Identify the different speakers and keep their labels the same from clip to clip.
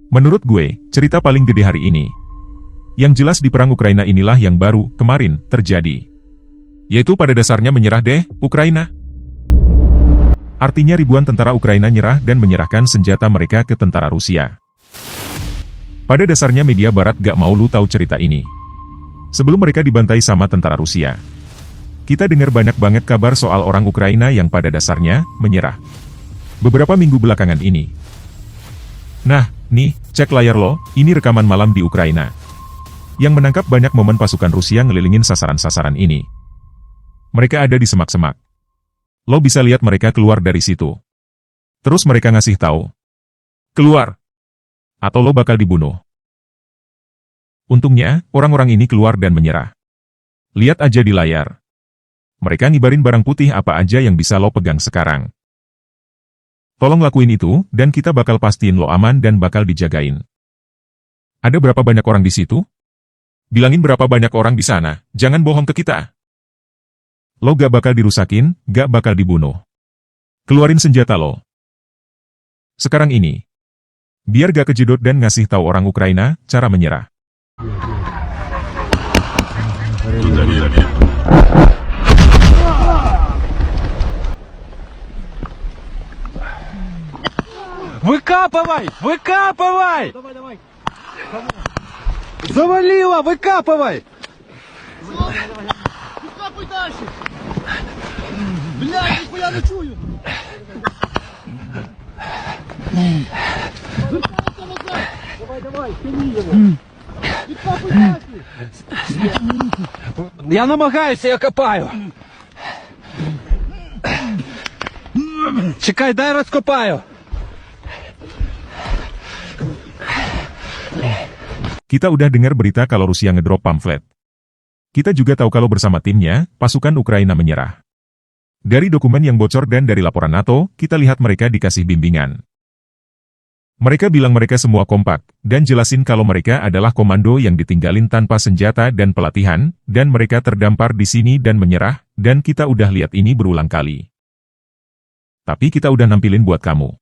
Speaker 1: Menurut gue, cerita paling gede hari ini. Yang jelas di perang Ukraina inilah yang baru, kemarin, terjadi. Yaitu pada dasarnya menyerah deh, Ukraina. Artinya ribuan tentara Ukraina nyerah dan menyerahkan senjata mereka ke tentara Rusia. Pada dasarnya media barat gak mau lu tahu cerita ini. Sebelum mereka dibantai sama tentara Rusia. Kita dengar banyak banget kabar soal orang Ukraina yang pada dasarnya, menyerah. Beberapa minggu belakangan ini. Nah, nih, cek layar lo, ini rekaman malam di Ukraina. Yang menangkap banyak momen pasukan Rusia ngelilingin sasaran-sasaran ini. Mereka ada di semak-semak. Lo bisa lihat mereka keluar dari situ. Terus mereka ngasih tahu. Keluar! Atau lo bakal dibunuh. Untungnya, orang-orang ini keluar dan menyerah. Lihat aja di layar. Mereka ngibarin barang putih apa aja yang bisa lo pegang sekarang. Tolong lakuin itu, dan kita bakal pastiin lo aman dan bakal dijagain. Ada berapa banyak orang di situ? Bilangin berapa banyak orang di sana, jangan bohong ke kita. Lo gak bakal dirusakin, gak bakal dibunuh. Keluarin senjata lo. Sekarang ini. Biar gak kejedot dan ngasih tahu orang Ukraina, cara menyerah.
Speaker 2: Выкапывай! Выкапывай!
Speaker 3: Давай, давай.
Speaker 2: Завалило! Выкапывай!
Speaker 3: Выкапывай дальше. Блядь, нихуя не чую. Выкапывай назад. Давай, давай, тяни его. Выкапывай дальше.
Speaker 2: Я намагаюся, я копаю. Чекай, дай розкопаю.
Speaker 1: Kita udah dengar berita kalau Rusia ngedrop pamflet. Kita juga tahu kalau bersama timnya, pasukan Ukraina menyerah. Dari dokumen yang bocor dan dari laporan NATO, kita lihat mereka dikasih bimbingan. Mereka bilang mereka semua kompak, dan jelasin kalau mereka adalah komando yang ditinggalin tanpa senjata dan pelatihan, dan mereka terdampar di sini dan menyerah, dan kita udah lihat ini berulang kali. Tapi kita udah nampilin buat kamu.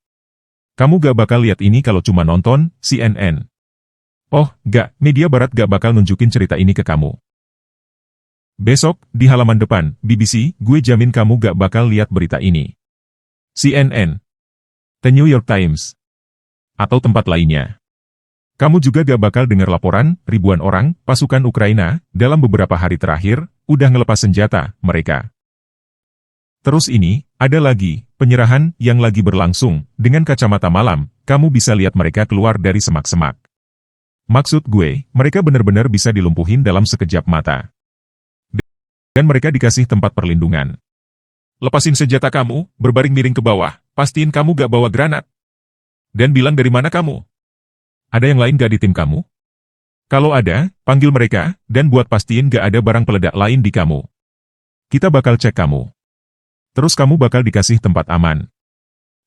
Speaker 1: Kamu gak bakal lihat ini kalau cuma nonton CNN. Oh, gak, media barat gak bakal nunjukin cerita ini ke kamu. Besok, di halaman depan, BBC, gue jamin kamu gak bakal lihat berita ini. CNN. The New York Times. Atau tempat lainnya. Kamu juga gak bakal dengar laporan, ribuan orang, pasukan Ukraina, dalam beberapa hari terakhir, udah ngelepas senjata, mereka. Terus ini, ada lagi, penyerahan, yang lagi berlangsung, dengan kacamata malam, kamu bisa lihat mereka keluar dari semak-semak. Maksud gue, mereka benar-benar bisa dilumpuhin dalam sekejap mata. Dan mereka dikasih tempat perlindungan. Lepasin senjata kamu, berbaring miring ke bawah, pastiin kamu gak bawa granat. Dan bilang dari mana kamu. Ada yang lain gak di tim kamu? Kalau ada, panggil mereka, dan buat pastiin gak ada barang peledak lain di kamu. Kita bakal cek kamu. Terus kamu bakal dikasih tempat aman.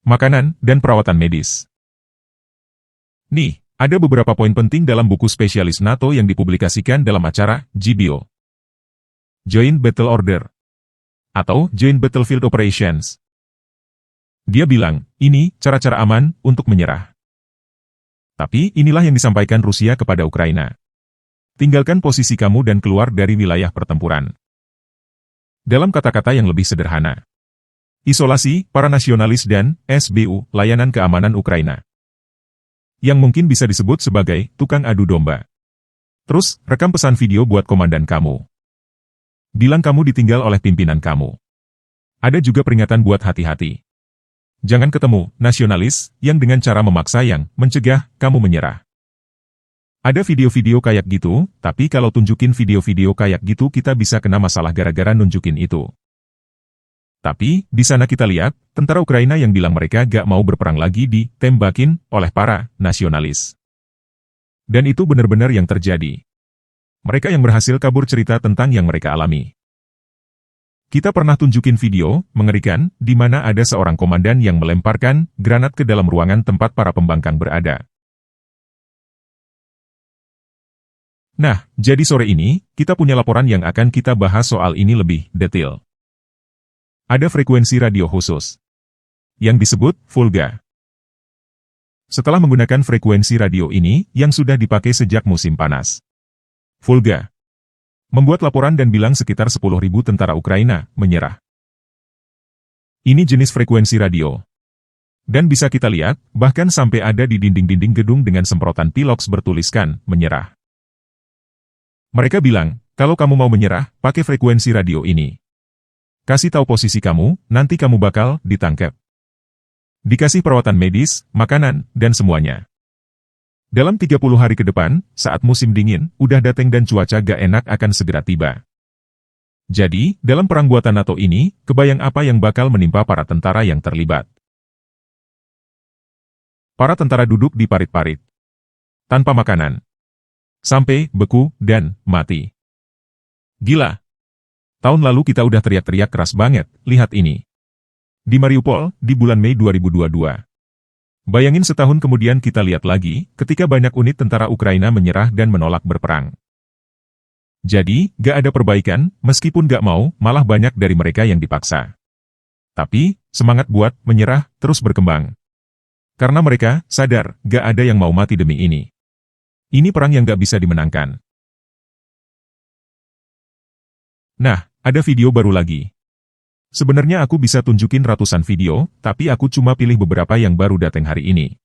Speaker 1: Makanan, dan perawatan medis. Nih. Ada beberapa poin penting dalam buku spesialis NATO yang dipublikasikan dalam acara GBO. Joint Battle Order. Atau Joint Battlefield Operations. Dia bilang, ini cara-cara aman untuk menyerah. Tapi inilah yang disampaikan Rusia kepada Ukraina. Tinggalkan posisi kamu dan keluar dari wilayah pertempuran. Dalam kata-kata yang lebih sederhana. Isolasi, para nasionalis dan SBU, layanan keamanan Ukraina. Yang mungkin bisa disebut sebagai tukang adu domba. Terus, rekam pesan video buat komandan kamu. Bilang kamu ditinggal oleh pimpinan kamu. Ada juga peringatan buat hati-hati. Jangan ketemu nasionalis yang dengan cara memaksa yang mencegah kamu menyerah. Ada video-video kayak gitu, tapi kalau tunjukin video-video kayak gitu kita bisa kena masalah gara-gara nunjukin itu. Tapi, di sana kita lihat, tentara Ukraina yang bilang mereka gak mau berperang lagi ditembakin oleh para nasionalis. Dan itu benar-benar yang terjadi. Mereka yang berhasil kabur cerita tentang yang mereka alami. Kita pernah tunjukin video, mengerikan, di mana ada seorang komandan yang melemparkan granat ke dalam ruangan tempat para pembangkang berada. Nah, jadi sore ini, kita punya laporan yang akan kita bahas soal ini lebih detail. Ada frekuensi radio khusus yang disebut Volga. Setelah menggunakan frekuensi radio ini yang sudah dipakai sejak musim panas, Volga membuat laporan dan bilang sekitar 10.000 tentara Ukraina menyerah. Ini jenis frekuensi radio. Dan bisa kita lihat, bahkan sampai ada di dinding-dinding gedung dengan semprotan piloks bertuliskan, menyerah. Mereka bilang, kalau kamu mau menyerah, pakai frekuensi radio ini. Kasih tahu posisi kamu, nanti kamu bakal ditangkap. Dikasih perawatan medis, makanan, dan semuanya. Dalam 30 hari ke depan, saat musim dingin, udah datang dan cuaca gak enak akan segera tiba. Jadi, dalam perang buatan NATO ini, kebayang apa yang bakal menimpa para tentara yang terlibat. Para tentara duduk di parit-parit. Tanpa makanan. Sampai beku dan mati. Gila. Tahun lalu kita udah teriak-teriak keras banget, lihat ini. Di Mariupol, di bulan Mei 2022. Bayangin setahun kemudian kita lihat lagi, ketika banyak unit tentara Ukraina menyerah dan menolak berperang. Jadi, gak ada perbaikan, meskipun gak mau, malah banyak dari mereka yang dipaksa. Tapi, semangat buat menyerah terus berkembang. Karena mereka sadar, gak ada yang mau mati demi ini. Ini perang yang gak bisa dimenangkan. Nah, ada video baru lagi. Sebenarnya aku bisa tunjukin ratusan video, tapi aku cuma pilih beberapa yang baru datang hari ini.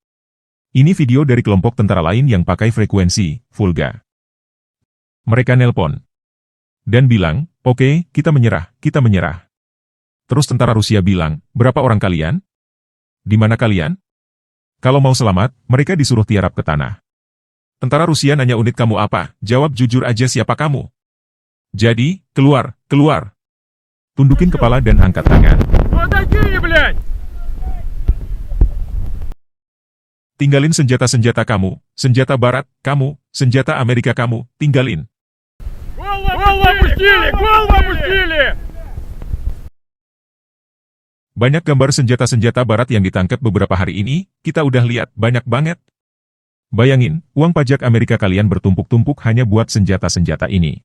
Speaker 1: Ini video dari kelompok tentara lain yang pakai frekuensi Volga. Mereka nelpon. Dan bilang, oke, kita menyerah, kita menyerah. Terus tentara Rusia bilang, berapa orang kalian? Di mana kalian? Kalau mau selamat, mereka disuruh tiarap ke tanah. Tentara Rusia nanya unit kamu apa, jawab jujur aja siapa kamu. Jadi, keluar, keluar. Tundukin kepala dan angkat tangan. Tinggalin senjata-senjata kamu, senjata barat, kamu, senjata Amerika kamu, tinggalin. Banyak gambar senjata-senjata barat yang ditangkap beberapa hari ini, kita udah lihat, banyak banget. Bayangin, uang pajak Amerika kalian bertumpuk-tumpuk hanya buat senjata-senjata ini.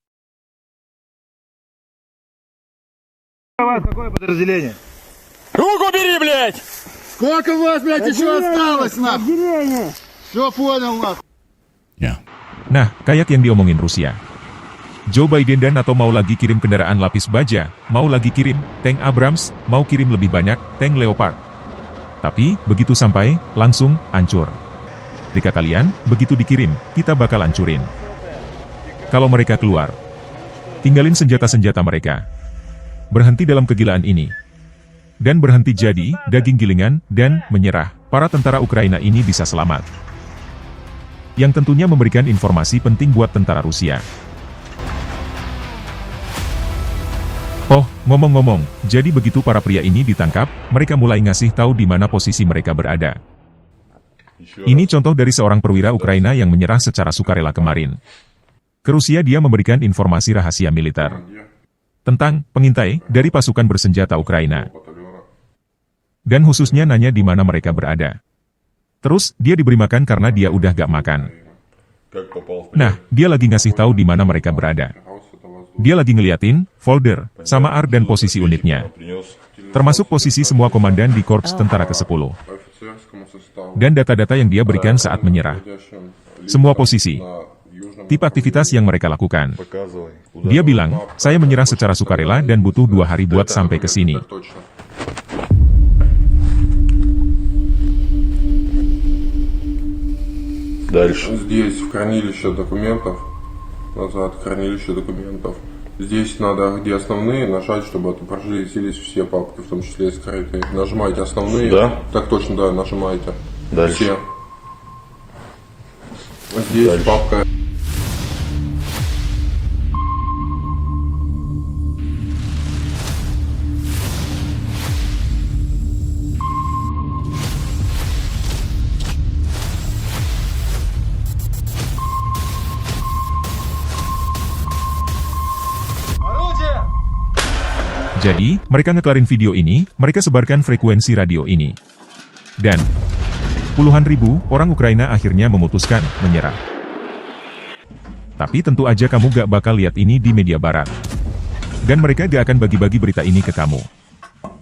Speaker 2: Какое подразделение?
Speaker 3: Руку бери, блядь!
Speaker 4: Сколько вас, блядь, еще осталось, нахуй? Все понял, нахуй.
Speaker 1: Nah, kayak yang diomongin Rusia. Joe Biden dan NATO mau lagi kirim kendaraan lapis baja, mau lagi kirim tank Abrams, mau kirim lebih banyak tank Leopard. Tapi, begitu sampai, langsung hancur. Jika kalian, begitu dikirim, kita bakal hancurin. Kalau mereka keluar, tinggalin senjata-senjata mereka. Berhenti dalam kegilaan ini. Dan berhenti jadi daging gilingan dan menyerah. Para tentara Ukraina ini bisa selamat. Yang tentunya memberikan informasi penting buat tentara Rusia. Oh, ngomong-ngomong, jadi begitu para pria ini ditangkap, mereka mulai ngasih tahu di mana posisi mereka berada. Ini contoh dari seorang perwira Ukraina yang menyerah secara sukarela kemarin. Ke Rusia dia memberikan informasi rahasia militer tentang pengintai dari pasukan bersenjata Ukraina. Dan khususnya nanya di mana mereka berada. Terus, dia diberi makan karena dia udah gak makan. Nah, dia lagi ngasih tahu di mana mereka berada. Dia lagi ngeliatin folder sama AR dan posisi unitnya. Termasuk posisi semua komandan di Korps Tentara ke-10. Dan data-data yang dia berikan saat menyerah. Semua posisi. Tipe aktivitas yang mereka lakukan. Dia bilang, saya menyerah secara sukarela dan butuh 2 hari buat sampai ke sini.
Speaker 5: Дальше. Здесь в хранилище документов. Назад хранилище документов. Здесь надо, где основные, нажать, чтобы отобразились все папки, в том числе и скрытые. Нажимайте основные. Да? Так точно, да, нажимайте. Дальше. Все. Здесь дальше. Папка.
Speaker 1: Jadi, mereka ngekelarin video ini, mereka sebarkan frekuensi radio ini. Dan, puluhan ribu orang Ukraina akhirnya memutuskan menyerah. Tapi tentu aja kamu gak bakal lihat ini di media barat. Dan mereka gak akan bagi-bagi berita ini ke kamu.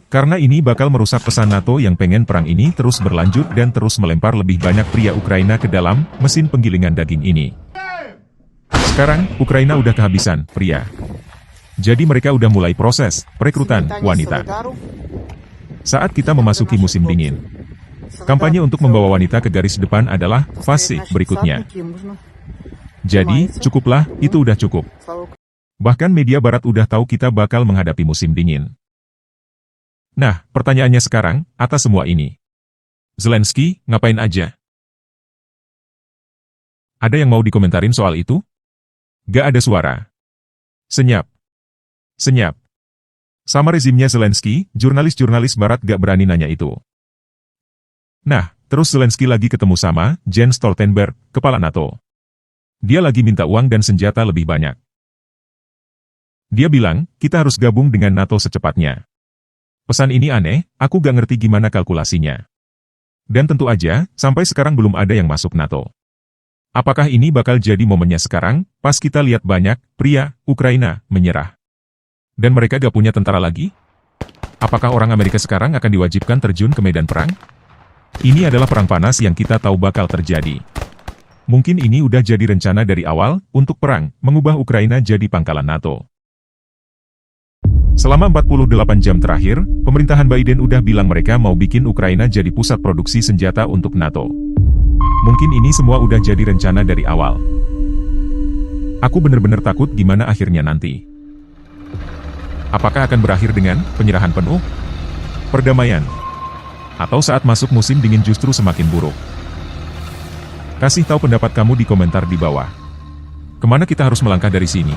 Speaker 1: Karena ini bakal merusak pesan NATO yang pengen perang ini terus berlanjut dan terus melempar lebih banyak pria Ukraina ke dalam mesin penggilingan daging ini. Sekarang, Ukraina udah kehabisan pria. Jadi mereka udah mulai proses perekrutan wanita. Saat kita memasuki musim dingin, kampanye untuk membawa wanita ke garis depan adalah fase berikutnya. Jadi, cukuplah, itu udah cukup. Bahkan media barat udah tahu kita bakal menghadapi musim dingin. Nah, pertanyaannya sekarang, atas semua ini, Zelensky ngapain aja? Ada yang mau dikomentarin soal itu? Gak ada suara. Senyap. Senyap. Sama rezimnya Zelensky, jurnalis-jurnalis barat gak berani nanya itu. Nah, terus Zelensky lagi ketemu sama Jens Stoltenberg, kepala NATO. Dia lagi minta uang dan senjata lebih banyak. Dia bilang, kita harus gabung dengan NATO secepatnya. Pesan ini aneh, aku gak ngerti gimana kalkulasinya. Dan tentu aja, sampai sekarang belum ada yang masuk NATO. Apakah ini bakal jadi momennya sekarang, pas kita lihat banyak pria Ukraina menyerah? Dan mereka gak punya tentara lagi? Apakah orang Amerika sekarang akan diwajibkan terjun ke medan perang? Ini adalah perang panas yang kita tahu bakal terjadi. Mungkin ini udah jadi rencana dari awal, untuk perang, mengubah Ukraina jadi pangkalan NATO. Selama 48 jam terakhir, pemerintahan Biden udah bilang mereka mau bikin Ukraina jadi pusat produksi senjata untuk NATO. Mungkin ini semua udah jadi rencana dari awal. Aku bener-bener takut gimana akhirnya nanti. Apakah akan berakhir dengan penyerahan penuh? Perdamaian? Atau saat masuk musim dingin justru semakin buruk? Kasih tahu pendapat kamu di komentar di bawah. Kemana kita harus melangkah dari sini?